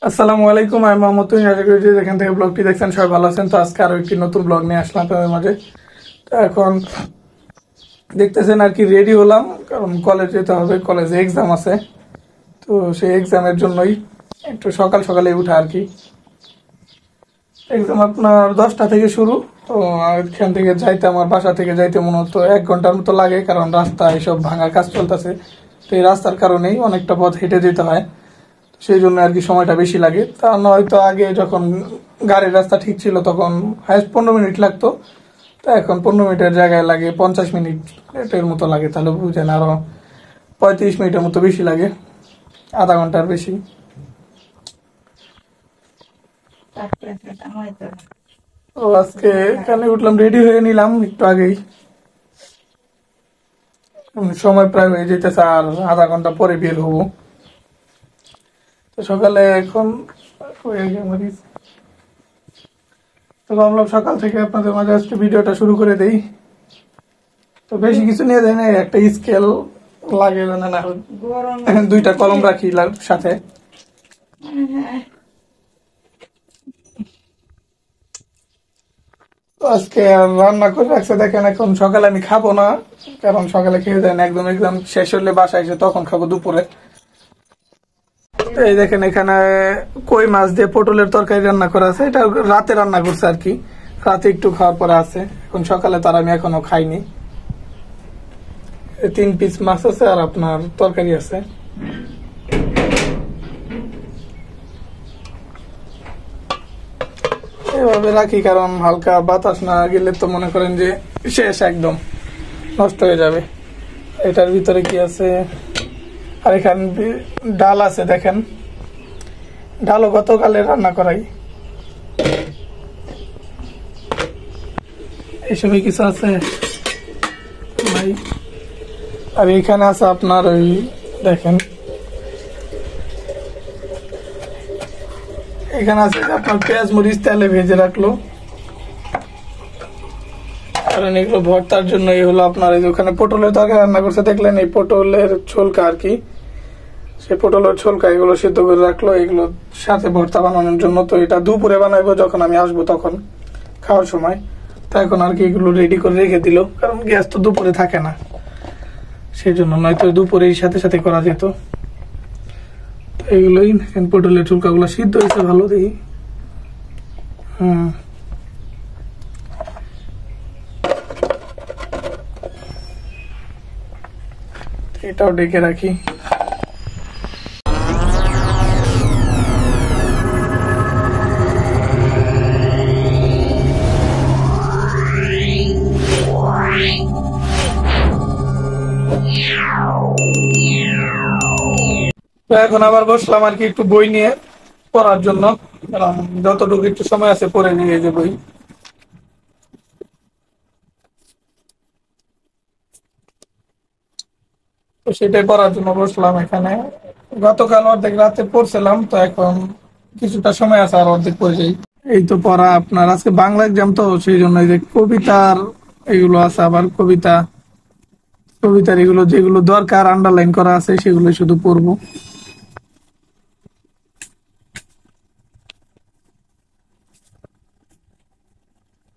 আসসালামু আলাইকুম, আমি মোহাম্মদ তুহিন। আশা করি যে যেখান থেকে ব্লগটি দেখছেন সবাই ভালো আছেন। তো আজকে আরো একটি নতুন ব্লগ নিয়ে আসলাম আপনাদের মাঝে। তো এখন দেখতেছেন আর কি রেডি হলাম, কারণ কলেজ যেতে হবে, কলেজে এক্সাম আছে। তো সেই এক্সামের জন্যই একটু সকাল সকালে উঠা আর কি। এক্সাম আপনার 10টা থেকে শুরু। তো এখান থেকে যাইতে, আমার বাসা থেকে যাইতে মূলত 1 ঘন্টার মতো লাগে, কারণ রাস্তা এসব ভাঙার কাজ চলতেছে। তো এই রাস্তার কারণেই অনেকটা পথ হেঁটে যেতে হয়, সেই জন্য আর কি সময়টা বেশি লাগে। তা নয়তো আগে যখন গাড়ির রাস্তা ঠিক ছিল তখন হাইস্ট 15 মিনিট লাগতো। তো এখন 15 মিনিটের জায়গায় লাগে 50 মিনিট এর মতো লাগে। তাহলে বুঝেন আরো 35 মিনিটের মতো বেশি লাগে, আধা ঘন্টার বেশি। তো আজকে এখানে উঠলাম, রেডি হয়ে নিলাম একটু আগেই। সময় প্রায় হয়ে যেতেছে, আর আধা ঘন্টা পরে বের হবো। তো সকালে এখন হয়ে গেছে, তো ভাবলাম সকাল থেকে আপনাদের মাঝে আজকে ভিডিওটা শুরু করে দেই। তো বেশি কিছু নিয়ে যায় না, একটা স্কেল লাগে না, না দুইটা কলম রাখি সাথে। তো আজকে রান্না করে রাখছে দেখেন। এখন সকালে আমি খাবো না, কারণ সকালে খেয়ে যায় না, একদম এক্সাম শেষ হলে বাসায় এসে তখন খাবো দুপুরে। তো এই দেখেন এখানে কই মাছ দিয়ে পটলের তরকারি রান্না করা আছে। এটা রাতে রান্না করছে আর কি, রাতে একটু খাওয়ার পরে আছে। এখন সকালে তার আমি এখনো খাইনি। 3 পিস মাছ আছে আর আপনার তরকারি আছে। এভাবে রাখি, কারণ হালকা বাতাস না গেলে তো মনে করেন যে শেষ, একদম নষ্ট হয়ে যাবে। এটার ভিতরে কি আছে, আর এখানে ডাল আছে দেখেন, ডালও গতকালে রান্না করাই। এইসবই কিছু আছে ভাই। আর এখানে আছে আপনার ওই দেখেন, এখানে আছে আপনার পেঁয়াজ মরিচ তেলে ভেজে রাখলো, কারণ এগুলো ভর্তার জন্য। এই হলো আপনার এই ওখানে পটলের তরকারি রান্না করছে দেখলেন, এই পটলের ছোলকা আর কি, সেই পটলের ছোলকা এগুলো সিদ্ধ করে রাখলো, এগুলো সাথে ভর্তা বানানোর জন্য। তো এটা দুপুরে বানাইবো, যখন আমি আসবো তখন খাওয়ার সময়। তো এখন আর কি এগুলো রেডি করে রেখে দিল, কারণ গ্যাস তো দুপুরে থাকে না, সেই জন্য। নয়তো দুপুরে সাথে সাথে করা যেত। তো এগুলোই পটলের ছোলকা গুলো সিদ্ধ হয়েছে ভালো দেখি। এটাও ডেকে রাখি। তো এখন আবার বসলাম আর কি একটু বই নিয়ে পড়ার জন্য, কারণ যতটুকু একটু সময় আছে পড়ে নিয়ে যে বই। তো সেটাই পড়ার জন্য বসলাম এখানে। গতকাল অর্ধেক রাতে পড়ছিলাম, তো এখন কিছুটা সময় আছে, আর অর্ধেক পড়ে যাই। এই তো পড়া আপনার আজকে বাংলা এক্সাম, তো সেই জন্য এই যে কবিতার এগুলো আছে, আবার কবিতার এগুলো যেগুলো দরকার আন্ডারলাইন করা আছে সেগুলো শুধু পড়বো।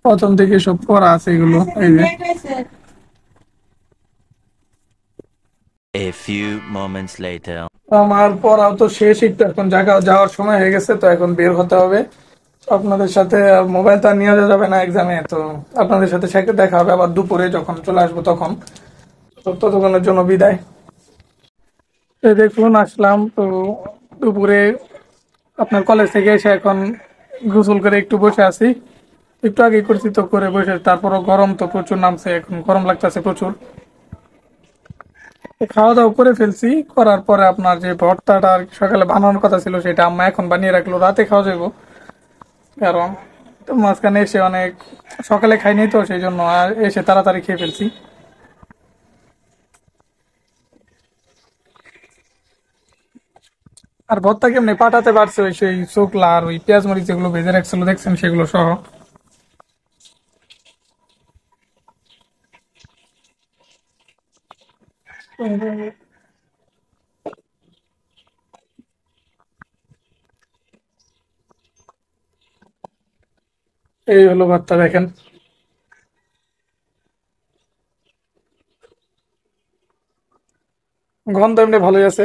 প্রথম থেকে সব পড়া আছে এগুলো, এই যে। A few moments later. আমার পড়াও তো শেষ, একটু এখন যাওয়ার সময় হয়ে গেছে, তো এখন বের হতে হবে। তো আপনাদের সাথে মোবাইল তো আর নিয়ে যাওয়া যাবে না এক্সামে, তো আপনাদের সাথে দেখা হবে আবার দুপুরে যখন চলে আসবো তখন। তো ততক্ষণের জন্য বিদায়। এই দেখুন আসলাম তো দুপুরে আপনার কলেজ থেকে এসে এখন গোসল করে একটু বসে আছি। একটু আগে করছি, তো করে বসে, তারপরও গরম তো প্রচুর নামছে, এখন গরম লাগতেছে প্রচুর। খাওয়া দাওয়া করে ফেলছি, করার পরে আপনার যে ভর্তাটা আর কি সকালে বানানোর কথা ছিল, সেটা আম্মা এখন বানিয়ে রাখলো, রাতে খাওয়া যাবো। কারণ তো মাঝখানে এসে অনেক সকালে খাইনি, তো সেই জন্য আর এসে তাড়াতাড়ি খেয়ে ফেলছি। আর ভর্তা কেমনি পাঠাতে পারছে, ওই সেই শুকলা আর ওই পেঁয়াজ মরিচ যেগুলো ভেজে রাখছিল দেখছেন, সেগুলো সহ। এই হলো ভাতটা দেখেন। গন্ধ এমনি ভালোই আছে,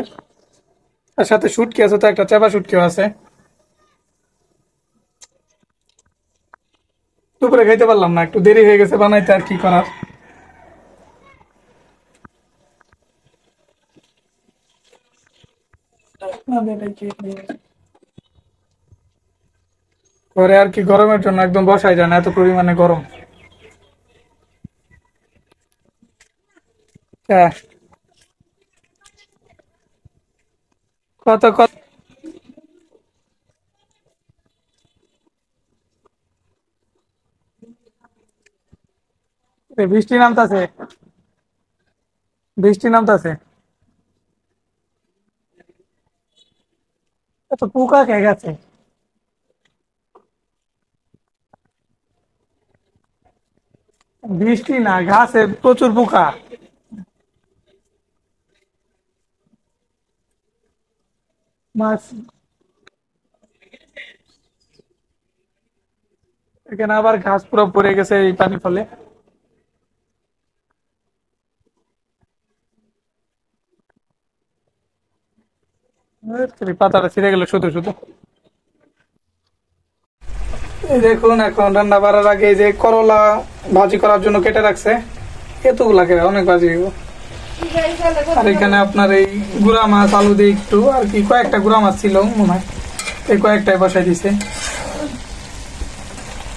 আর সাথে শুটকি আছে, তো একটা চাপা শুটকিও আছে। দুপুরে খাইতে পারলাম না, একটু দেরি হয়ে গেছে বানাইতে, আর কি করার। ঘরে আর কি গরমের জন্য একদম বসাই যায় না, এত পরিমাণে গরম। হ্যাঁ, কত কত বৃষ্টি নামতাছে, বৃষ্টি নামতাছে। এত পোকা খেয়ে গেছে। বৃষ্টি না, ঘাসে প্রচুর পোকা। মাছ, এখানে আবার ঘাস পুরো পড়ে গেছে এই পানি ফলে। পাতাটা ছিঁড়ে গেল শুধু শুধু। এই দেখুন, এখন রান্না বাড়ার আগে এই যে করলা ভাজি করার জন্য কেটে রাখছে, এতগুলা কেটে অনেক ভাজি হইব। আর এখানে আপনার এই গুড়া মাছ আলু দিয়ে একটু আর কি কয়েকটা গুড়া মাছ ছিল মনে হয়, এই কয়েকটাই বসাই দিছে।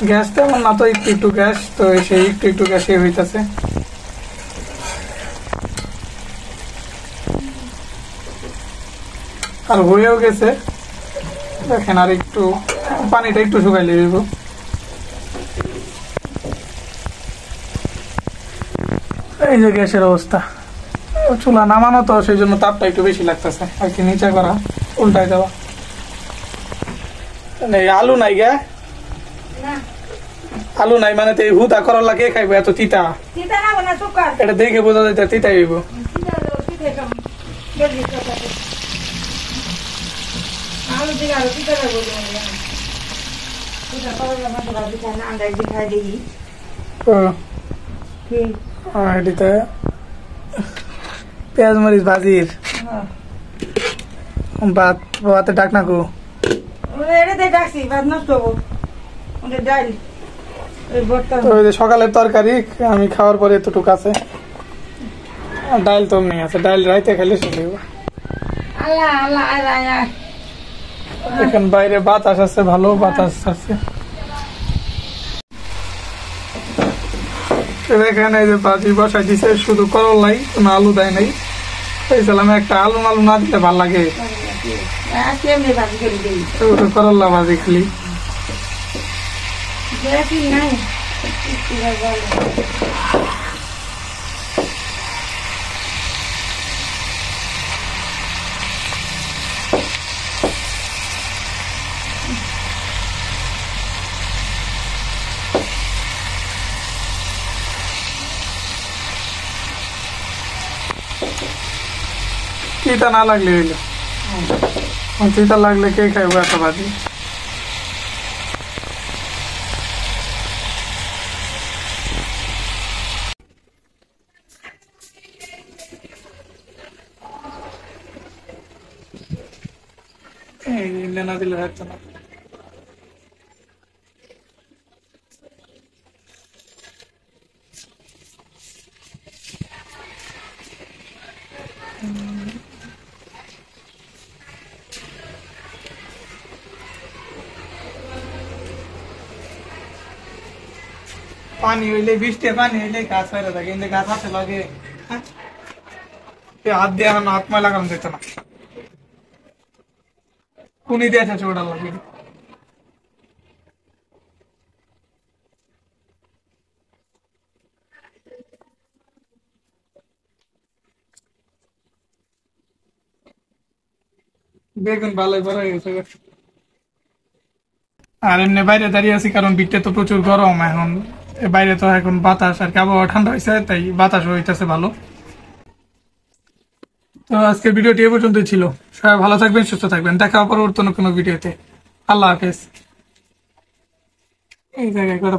গ্যাস তেমন না, তো একটু একটু গ্যাস, তো সেই একটু একটু গ্যাসে হইতাছে। আর হয়েও গেছে দেখেন, আর একটু পানিটা একটু শুকাইলে দিব। এই যে গ্যাসের অবস্থা, চুলা নামানো তো সেই জন্য তাপটা একটু বেশি লাগতেছে আর কি, নিচে করা উল্টাই দেওয়া। এই আলু নাই গা, আলু নাই মানে তো এই হুদা করলা কে খাইবো এত তিতা? এটা দেখে বোঝা যায় তিতাই হইব। এটিতে পেঁয়াজ মরিচ ভাজির ভাত, ভাতে ডাক না গো। সকালের তরকারি আমি খাওয়ার পরে এতটুকু আছে, ডাল তো নেই আছে, ডাল রাইতে খেলে শেষ হইব। এখন বাইরে বাতাস আছে, ভালো বাতাস আছে। এখানে এই যে ভাজি বসাই দিছে, শুধু করলাই, কোনো আলু দেয় নাই। চাইছিলাম একটা আলু মালু না দিলে ভাল লাগে, করলা ভাজি খালি। তিতা না লাগলে হইলো, তিতা লাগলে কে খাইবো এত ভাজি। না দিলে হচ্ছে না। পানি হইলে, বৃষ্টি পানি হইলে গাছ হয়ে থাকে, কিন্তু গাছ হাতে লাগে, হাত দিয়ে এখন হাত ময় লাগানো যেত না, কুনি দিয়ে আছে ওটা লাগে। বেগুন ভালোই বড় হয়ে গেছে। আর এমনি বাইরে দাঁড়িয়ে আছি কারণ বিটে তো প্রচুর গরম এখন, বাইরে তো এখন বাতাস আর কি, আবহাওয়া ঠান্ডা হয়েছে তাই বাতাস হইতেছে ভালো। তো আজকের ভিডিওটি এ পর্যন্তই ছিল। সবাই ভালো থাকবেন, সুস্থ থাকবেন, দেখা হবে পরবর্তী কোনো ভিডিওতে। আল্লাহ হাফেজ। এই জায়গায় করে